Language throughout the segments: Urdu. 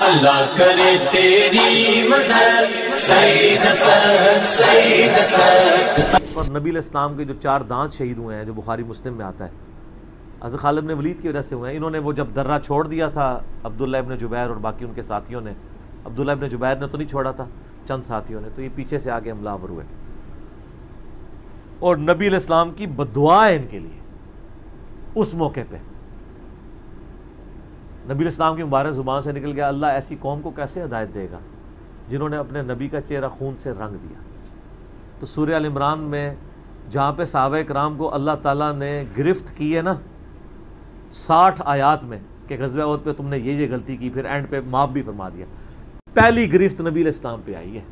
اللہ کرے تیری مدد سعید سر. اور نبی علیہ السلام کے جو 4 دانت شہید ہوئے ہیں جو بخاری مسلم میں آتا ہے حضرت خالد بن ولید کی وجہ سے ہوئے ہیں. انہوں نے وہ جب درہ چھوڑ دیا تھا عبداللہ ابن جبیر اور باقی ان کے ساتھیوں نے، عبداللہ ابن جبیر نے تو نہیں چھوڑا تھا، چند ساتھیوں نے، تو یہ پیچھے سے آگے حملہ آور ہوئے اور نبی علیہ السلام کی بددعا ہے ان کے لیے. اس موقع پہ نبی علیہ السلام کی مبارک زبان سے نکل گیا اللہ ایسی قوم کو کیسے ہدایت دے گا جنہوں نے اپنے نبی کا چہرہ خون سے رنگ دیا. تو سورہ ال عمران میں جہاں پہ صحابہ کرام کو اللہ تعالیٰ نے گرفت کی ہے نا 60 آیات میں کہ غزوہ احد پہ تم نے یہ غلطی کی، پھر اینڈ پہ معاف بھی فرما دیا. پہلی گرفت نبی علیہ السلام پہ آئی ہے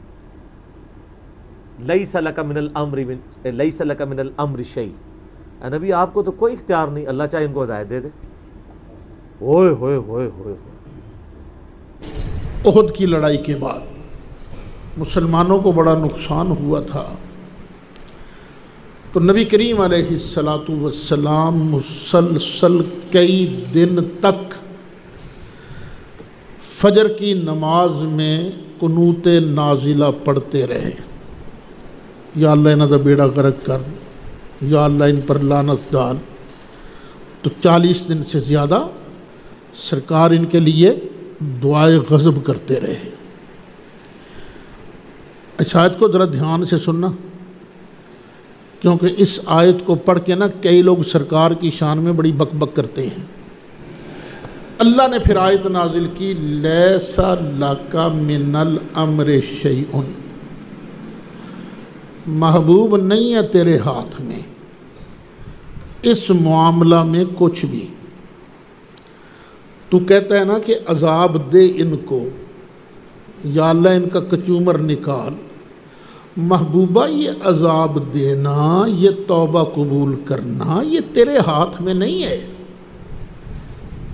لیس لک من الامر شیء. اے نبی آپ کو تو کوئی اختیار نہیں، اللہ چاہے ان کو ہدایت دے دے. ہوئے ہوئے ہوئے ہوئے. احد کی لڑائی کے بعد مسلمانوں کو بڑا نقصان ہوا تھا، تو نبی کریم علیہ السلام مسلسل کئی دن تک فجر کی نماز میں قنوت نازلہ پڑھتے رہے. یا اللہ انہاں دا بیڑا غرق کر، یا اللہ ان پر لعنت ڈال. تو 40 دن سے زیادہ سرکار ان کے لیے دعائے غضب کرتے رہے. اس آیت کو ذرا دھیان سے سننا، کیونکہ اس آیت کو پڑھ کے نا کئی لوگ سرکار کی شان میں بڑی بک بک کرتے ہیں. اللہ نے پھر آیت نازل کی لیس لک من الامر شیء. محبوب نہیں ہے تیرے ہاتھ میں اس معاملہ میں کچھ بھی. تو کہتا ہے نا کہ عذاب دے ان کو، یا اللہ ان کا کچومر نکال. محبوبہ یہ عذاب دینا، یہ توبہ قبول کرنا یہ تیرے ہاتھ میں نہیں ہے.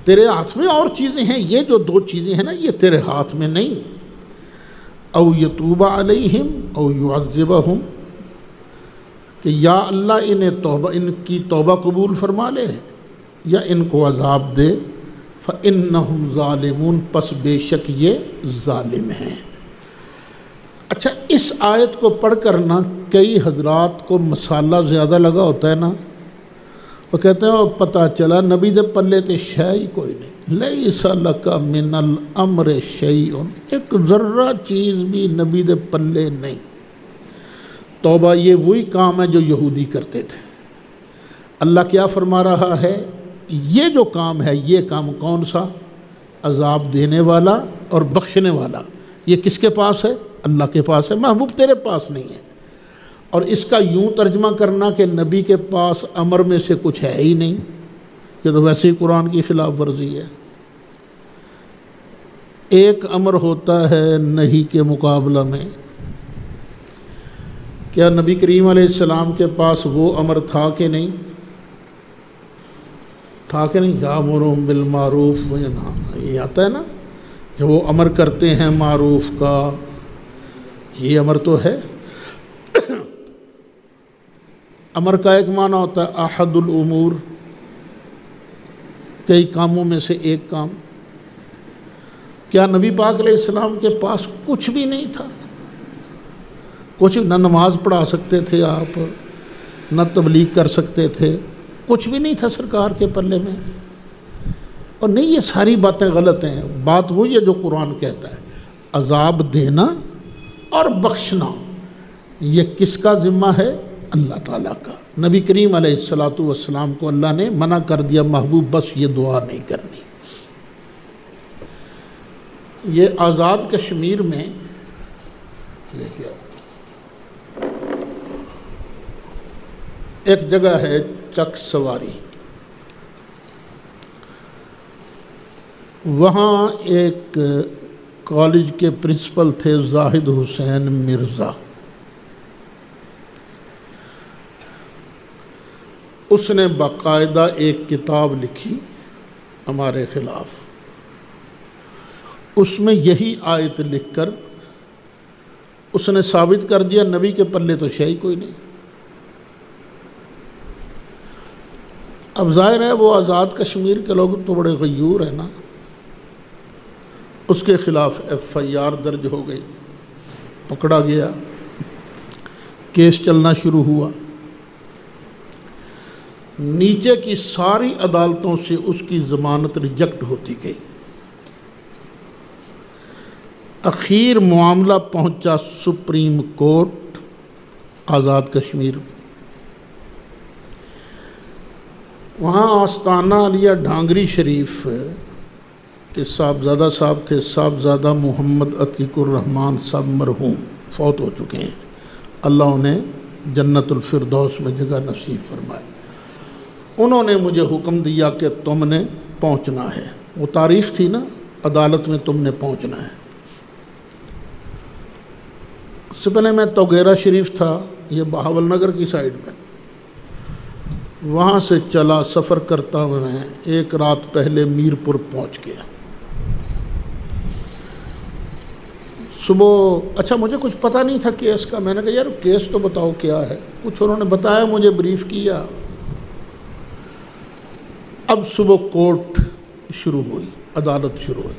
تیرے ہاتھ میں اور چیزیں ہیں، یہ جو 2 چیزیں ہیں نا یہ تیرے ہاتھ میں نہیں. او یتوب علیہم او یعذبہم، کہ یا اللہ ان کی توبہ قبول فرما لے یا ان کو عذاب دے. فَإِنَّهُمْ ظَالِمُونَ، پس بے شک یہ ظالم ہیں. اچھا اس آیت کو پڑھ کر نا کئی حضرات کو مسالہ زیادہ لگا ہوتا ہے نا، وہ کہتے ہیں پتہ چلا نبی دے پلے تے شے ہی کوئی نہیں. لیس لک من الامر شیء، ایک ذرہ چیز بھی نبی دے پلے نہیں. توبہ یہ وہی کام ہے جو یہودی کرتے تھے. اللہ کیا فرما رہا ہے؟ یہ جو کام ہے یہ کام کون سا؟ عذاب دینے والا اور بخشنے والا. یہ کس کے پاس ہے؟ اللہ کے پاس ہے، محبوب تیرے پاس نہیں ہے. اور اس کا یوں ترجمہ کرنا کہ نبی کے پاس امر میں سے کچھ ہے ہی نہیں، یہ تو ویسے ہی قرآن کی خلاف ورزی ہے. ایک امر ہوتا ہے نہیں کے مقابلہ میں. کیا نبی کریم علیہ السلام کے پاس وہ امر تھا کہ نہیں؟ تھا کہ نہیں؟ یامرہم بالمعروف وینہاہم، یہ آتا ہے نا کہ وہ امر کرتے ہیں معروف کا، یہ امر تو ہے. امر کا ایک معنی ہوتا ہے احد الامور، کئی کاموں میں سے ایک کام. کیا نبی پاک علیہ السلام کے پاس کچھ بھی نہیں تھا؟ کچھ نہ نماز پڑھا سکتے تھے آپ، نہ تبلیغ کر سکتے تھے، کچھ بھی نہیں تھا سرکار کے پلے میں. اور نہیں یہ ساری باتیں غلط ہیں. بات وہی ہے جو قرآن کہتا ہے، عذاب دینا اور بخشنا یہ کس کا ذمہ ہے؟ اللہ تعالیٰ کا. نبی کریم علیہ السلام کو اللہ نے منع کر دیا محبوب بس یہ دعا نہیں کرنی. یہ آزاد کشمیر میں لے کے آؤ، ایک جگہ ہے چک سواری، وہاں ایک کالج کے پرنسپل تھے زاہد حسین مرزا. اس نے باقاعدہ ایک کتاب لکھی ہمارے خلاف. اس میں یہی آیت لکھ کر اس نے ثابت کر دیا نبی کے پلے تو شے ہی کوئی نہیں. اب ظاہر ہے وہ آزاد کشمیر کے لوگ تو بڑے غیور ہیں نا، اس کے خلاف FIR درج ہو گئی، پکڑا گیا، کیس چلنا شروع ہوا۔ نیچے کی ساری عدالتوں سے اس کی ضمانت ریجیکٹ ہوتی گئی۔ اخیر معاملہ پہنچا سپریم کورٹ آزاد کشمیر۔ وہاں آستانہ علیہ ڈھانگری شریف کے صاحبزادہ صاحب تھے، صاحبزادہ محمد عتیق الرحمن صاحب مرحوم، فوت ہو چکے ہیں، اللہ انہیں جنت الفردوس میں جگہ نصیب فرمائے۔ انہوں نے مجھے حکم دیا کہ تم نے پہنچنا ہے، وہ تاریخ تھی نا، عدالت میں تم نے پہنچنا ہے۔ اس سے پہلے میں توگیرہ شریف تھا، یہ بہاول نگر کی سائڈ میں، وہاں سے چلا سفر کرتا ہوا میں ایک رات پہلے میرپور پہنچ گیا۔ صبح اچھا مجھے کچھ پتہ نہیں تھا کیس کا، میں نے کہا یار کیس تو بتاؤ کیا ہے، کچھ انہوں نے بتایا، مجھے بریف کیا۔ اب صبح کورٹ شروع ہوئی، عدالت شروع ہوئی۔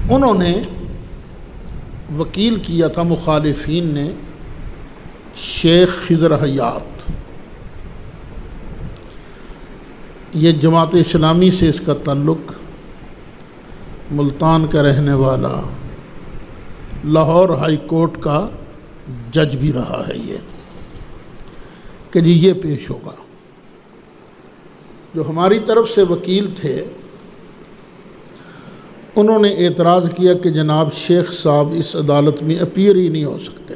انہوں نے وکیل کیا تھا مخالفین نے شیخ خضر حیات، یہ جماعت اسلامی سے اس کا تعلق، ملتان کا رہنے والا، لاہور ہائی کورٹ کا جج بھی رہا ہے یہ، کہ جی یہ پیش ہوگا۔ جو ہماری طرف سے وکیل تھے انہوں نے اعتراض کیا کہ جناب شیخ صاحب اس عدالت میں اپیئر ہی نہیں ہو سکتے،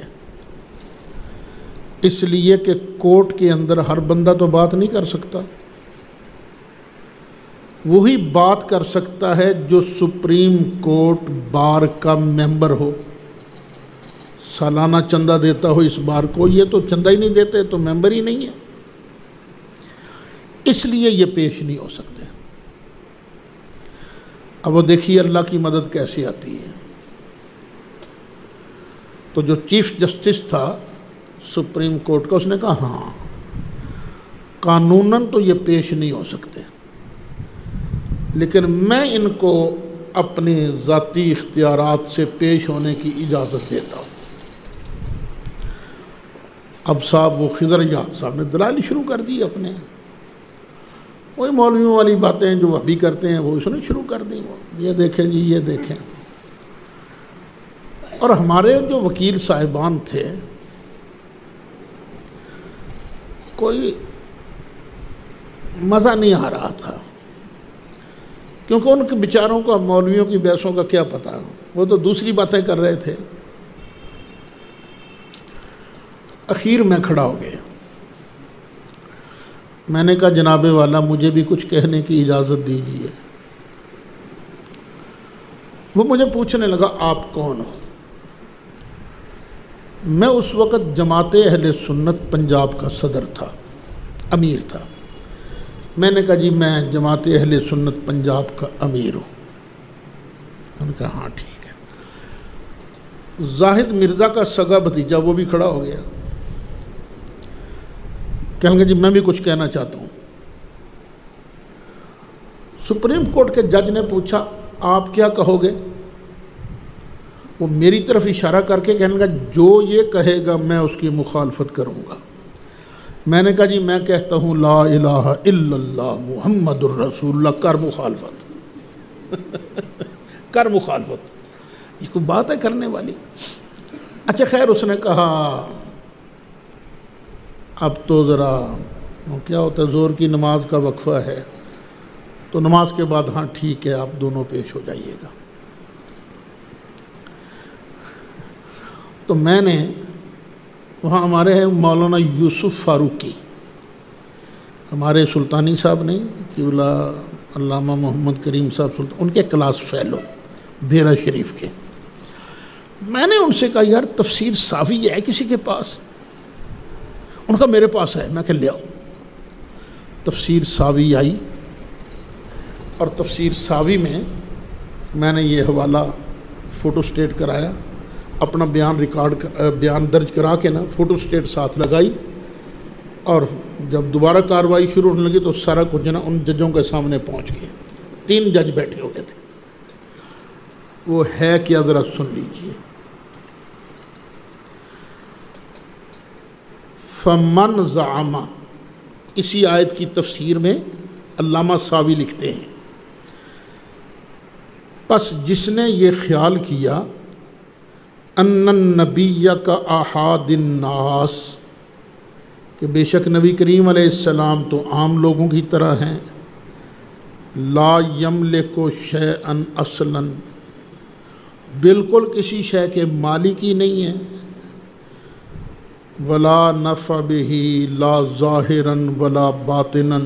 اس لیے کہ کورٹ کے اندر ہر بندہ تو بات نہیں کر سکتا، وہی بات کر سکتا ہے جو سپریم کورٹ بار کا ممبر ہو، سالانہ چندہ دیتا ہو اس بار کو، یہ تو چندہ ہی نہیں دیتے تو ممبر ہی نہیں ہے، اس لیے یہ پیش نہیں ہو سکتے۔ اب وہ دیکھیے اللہ کی مدد کیسی آتی ہے۔ تو جو چیف جسٹس تھا سپریم کورٹ کا، اس نے کہا ہاں قانوناً تو یہ پیش نہیں ہو سکتے، لیکن میں ان کو اپنے ذاتی اختیارات سے پیش ہونے کی اجازت دیتا ہوں۔ اب صاحب وہ خضر حیات صاحب نے دلائل شروع کر دی اپنے، وہی مولویوں والی باتیں جو وہ بھی کرتے ہیں وہ اس نے شروع کر دی، وہ یہ دیکھیں جی یہ دیکھیں۔ اور ہمارے جو وکیل صاحبان تھے کوئی مزہ نہیں آ رہا تھا، کیونکہ ان کے بیچاروں کا مولویوں کی بحثوں کا کیا پتہ، وہ تو دوسری باتیں کر رہے تھے۔ اخیر میں کھڑا ہو گیا، میں نے کہا جناب والا مجھے بھی کچھ کہنے کی اجازت دیجیے۔ وہ مجھے پوچھنے لگا آپ کون ہو؟ میں اس وقت جماعت اہل سنت پنجاب کا صدر تھا، امیر تھا۔ میں نے کہا جی میں جماعت اہل سنت پنجاب کا امیر ہوں۔ انہوں نے کہا ہاں ٹھیک ہے۔ زاہد مرزا کا سگا بھتیجا وہ بھی کھڑا ہو گیا، کہنے لگا جی میں بھی کچھ کہنا چاہتا ہوں۔ سپریم کورٹ کے جج نے پوچھا آپ کیا کہو گے؟ وہ میری طرف اشارہ کر کے کہنے لگا جو یہ کہے گا میں اس کی مخالفت کروں گا۔ میں نے کہا جی میں کہتا ہوں لا الہ الا اللہ محمد الرسول اللہ، کر مخالفت کر مخالفت، یہ کوئی بات ہے کرنے والی؟ اچھا خیر، اس نے کہا اب تو ذرا کیا ہوتا ہے زور کی نماز کا وقفہ ہے، تو نماز کے بعد ہاں ٹھیک ہے آپ دونوں پیش ہو جائیے گا۔ تو میں نے وہاں ہمارے ہیں مولانا یوسف فاروقی، ہمارے سلطانی صاحب نے قبلہ علامہ محمد کریم صاحب سلطان، ان کے کلاس فیلو بیرا شریف کے۔ میں نے ان سے کہا یار تفسیر ساوی ہے کسی کے پاس؟ ان کا میرے پاس ہے۔ میں کہ لے آؤ۔ تفسیر ساوی آئی، اور تفسیر ساوی میں میں نے یہ حوالہ فوٹو سٹیٹ کرایا، اپنا بیان درج کرا کے نا فوٹو سٹیٹ ساتھ لگائی، اور جب دوبارہ کارروائی شروع ہونے لگی تو سارا کچھ نا ان ججوں کے سامنے پہنچ گیا۔ 3 جج بیٹھے ہوئے تھے. وہ ہے کیا ذرا سن لیجئے. فمن زعم، اسی آیت کی تفسیر میں علامہ ساوی لکھتے ہیں، پس جس نے یہ خیال کیا ان النبی کا احاد الناس، کہ بے شک نبی کریم علیہ السلام تو عام لوگوں کی طرح ہیں، لا یملک شیئا اصلا، بالکل کسی شے کے مالک ہی نہیں ہے، ولا نفع بہ لا ظاہرا ولا باطنا،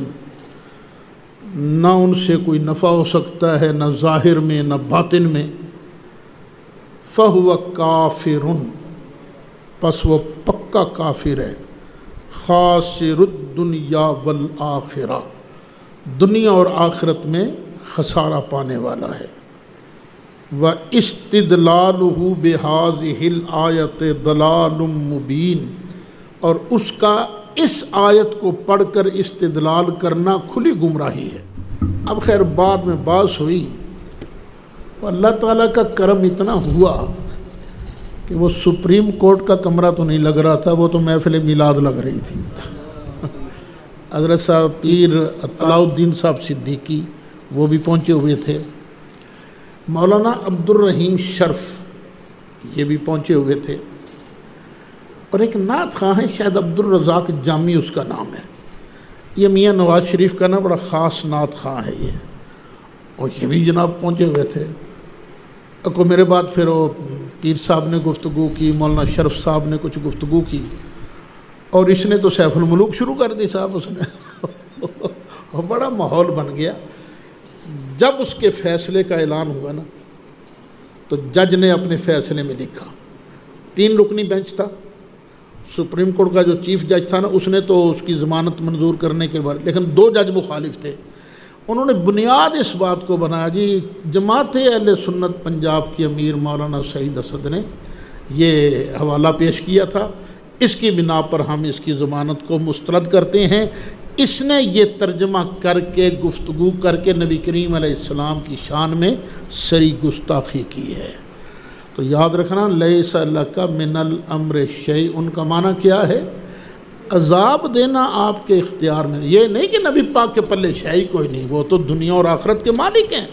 نہ ان سے کوئی نفع ہو سکتا ہے، نہ ظاہر میں نہ باطن میں، فہو کافر، پس وہ پکا کافر ہے، خاسر الدنیا والآخرہ، دنیا اور آخرت میں خسارہ پانے والا ہے. وَإِسْتِدْلَالُهُ بِهَذِهِ الْآيَةِ ضَلَالٌ مُبِينٌ، اور اس کا اس آیت کو پڑھ کر استدلال کرنا کھلی گمراہی ہے. اب خیر بعد میں بات ہوئی، اللہ تعالیٰ کا کرم اتنا ہوا کہ وہ سپریم کورٹ کا کمرہ تو نہیں لگ رہا تھا، وہ تو محفل میلاد لگ رہی تھی. حضرت صاحب پیر علاء الدین صاحب صدیقی وہ بھی پہنچے ہوئے تھے، مولانا عبد الرحیم شرف یہ بھی پہنچے ہوئے تھے، اور ایک نعت خواں ہے شاید عبد الرزاق جامی اس کا نام ہے، یہ میاں نواز شریف کا نا بڑا خاص نعت خواں ہے یہ، اور یہ بھی جناب پہنچے ہوئے تھے. کو میرے بعد پھر وہ پیر صاحب نے گفتگو کی، مولانا شرف صاحب نے کچھ گفتگو کی، اور اس نے تو سیف الملوک شروع کر دی صاحب اس نے. بڑا ماحول بن گیا. جب اس کے فیصلے کا اعلان ہوا نا تو جج نے اپنے فیصلے میں لکھا، 3 رکنی بینچ تھا، سپریم کورٹ کا جو چیف جج تھا نا اس نے تو اس کی ضمانت منظور کرنے کے بعد، لیکن 2 جج مخالف تھے. انہوں نے بنیاد اس بات کو بنایا، جی جماعت اہل سنت پنجاب کی امیر مولانا سعید اسد نے یہ حوالہ پیش کیا تھا، اس کی بنا پر ہم اس کی ضمانت کو مسترد کرتے ہیں. اس نے یہ ترجمہ کر کے گفتگو کر کے نبی کریم علیہ السلام کی شان میں سری گستاخی کی ہے. تو یاد رکھنا، لیس لک من الامر شیء، ان کا معنی کیا ہے؟ عذاب دینا آپ کے اختیار میں، یہ نہیں کہ نبی پاک کے پلے شے کوئی نہیں، وہ تو دنیا اور آخرت کے مالک ہیں.